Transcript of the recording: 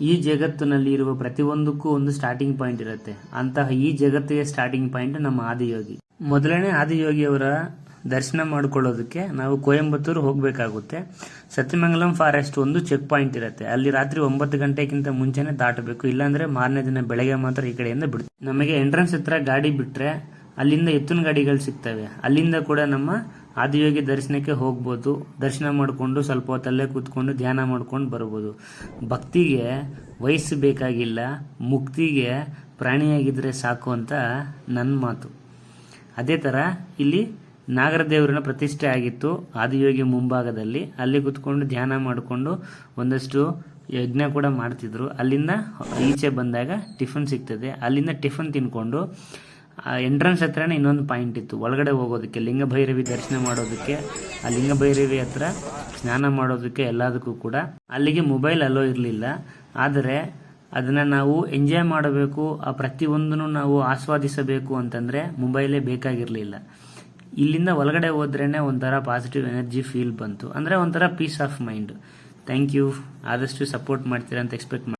ಈ ಜಗತ್ತಿನಲ್ಲಿ ಇರುವ ಪ್ರತಿಯೊಂದಕ್ಕೂ ಒಂದು ಸ್ಟಾರ್ಟಿಂಗ್ ಪಾಯಿಂಟ್ ಇರುತ್ತೆ. ಅಂತಹ ಈ ಜಗತ್ತಿಗೆ ಸ್ಟಾರ್ಟಿಂಗ್ ಪಾಯಿಂಟ್ ನಮ್ಮ ಆದಿಯೋಗಿ. ಮೊದಲನೇ ಆದಿಯೋಗಿಯವರ ದರ್ಶನ ಮಾಡಿಕೊಳ್ಳೋದಕ್ಕೆ ನಾವು ಕೊಯಂಬತ್ತೂರು ಹೋಗಬೇಕಾಗುತ್ತೆ. ಸತ್ಯಮಂಗಲಂ ಫಾರೆಸ್ಟ್ ಒಂದು ಚೆಕ್ ಪಾಯಿಂಟ್ ಇರುತ್ತೆ. ಅಲ್ಲಿ ರಾತ್ರಿ 9 ಗಂಟೆಗಿಂತ ಮುಂಚೆನೆ ದಾಟಬೇಕು, ಇಲ್ಲಾಂದ್ರೆ ಮಾರನೇ ದಿನ ಬೆಳಗ್ಗೆ ಮಾತ್ರ ಈ ಕಡೆಯಿಂದ ಬಿಡ್ತೀವಿ. ನಮಗೆ ಎಂಟ್ರೆನ್ಸ್ ಹತ್ರ ಗಾಡಿ ಬಿಟ್ರೆ ಅಲ್ಲಿಂದ ಎತ್ತಿನ ಗಾಡಿಗಳು ಸಿಗ್ತವೆ. ಅಲ್ಲಿಂದ ಕೂಡ ನಮ್ಮ ಆದಿಯೋಗಿ ದರ್ಶನಕ್ಕೆ ಹೋಗ್ಬೋದು. ದರ್ಶನ ಮಾಡಿಕೊಂಡು ಸ್ವಲ್ಪ ಹೊತ್ತಲ್ಲೇ ಕೂತ್ಕೊಂಡು ಧ್ಯಾನ ಮಾಡ್ಕೊಂಡು ಬರ್ಬೋದು. ಭಕ್ತಿಗೆ ವಯಸ್ಸು ಬೇಕಾಗಿಲ್ಲ, ಮುಕ್ತಿಗೆ ಪ್ರಾಣಿಯಾಗಿದ್ರೆ ಸಾಕು ಅಂತ ನನ್ನ ಮಾತು. ಅದೇ ಥರ ಇಲ್ಲಿ ನಾಗರದೇವರನ್ನ ಪ್ರತಿಷ್ಠೆ ಆಗಿತ್ತು ಆದಿಯೋಗಿ ಮುಂಭಾಗದಲ್ಲಿ. ಅಲ್ಲಿ ಕೂತ್ಕೊಂಡು ಧ್ಯಾನ ಮಾಡಿಕೊಂಡು ಒಂದಷ್ಟು ಯಜ್ಞ ಕೂಡ ಮಾಡ್ತಿದ್ರು. ಅಲ್ಲಿಂದ ಈಚೆ ಬಂದಾಗ ಟಿಫನ್ ಸಿಗ್ತದೆ. ಅಲ್ಲಿಂದ ಟಿಫನ್ ತಿನ್ಕೊಂಡು ಎಂಟ್ರೆನ್ಸ್ ಹತ್ರನೇ ಇನ್ನೊಂದು ಪಾಯಿಂಟ್ ಇತ್ತು ಒಳಗಡೆ ಹೋಗೋದಕ್ಕೆ, ಲಿಂಗಭೈರವಿ ದರ್ಶನ ಮಾಡೋದಕ್ಕೆ. ಆ ಲಿಂಗಭೈರವಿ ಹತ್ರ ಸ್ನಾನ ಮಾಡೋದಕ್ಕೆ ಎಲ್ಲದಕ್ಕೂ ಕೂಡ. ಅಲ್ಲಿಗೆ ಮೊಬೈಲ್ ಅಲೋ ಇರಲಿಲ್ಲ. ಆದರೆ ಅದನ್ನು ನಾವು ಎಂಜಾಯ್ ಮಾಡಬೇಕು, ಆ ಪ್ರತಿಯೊಂದನ್ನು ನಾವು ಆಸ್ವಾದಿಸಬೇಕು ಅಂತಂದರೆ ಮೊಬೈಲೇ ಬೇಕಾಗಿರಲಿಲ್ಲ. ಇಲ್ಲಿಂದ ಒಳಗಡೆ ಹೋದ್ರೇ ಒಂಥರ ಪಾಸಿಟಿವ್ ಎನರ್ಜಿ ಫೀಲ್ ಬಂತು. ಅಂದರೆ ಒಂಥರ peace of mind. Thank you. ಆದಷ್ಟು ಸಪೋರ್ಟ್ ಮಾಡ್ತೀರಾ ಅಂತ ಎಕ್ಸ್ಪೆಕ್ಟ್ ಮಾಡಿ.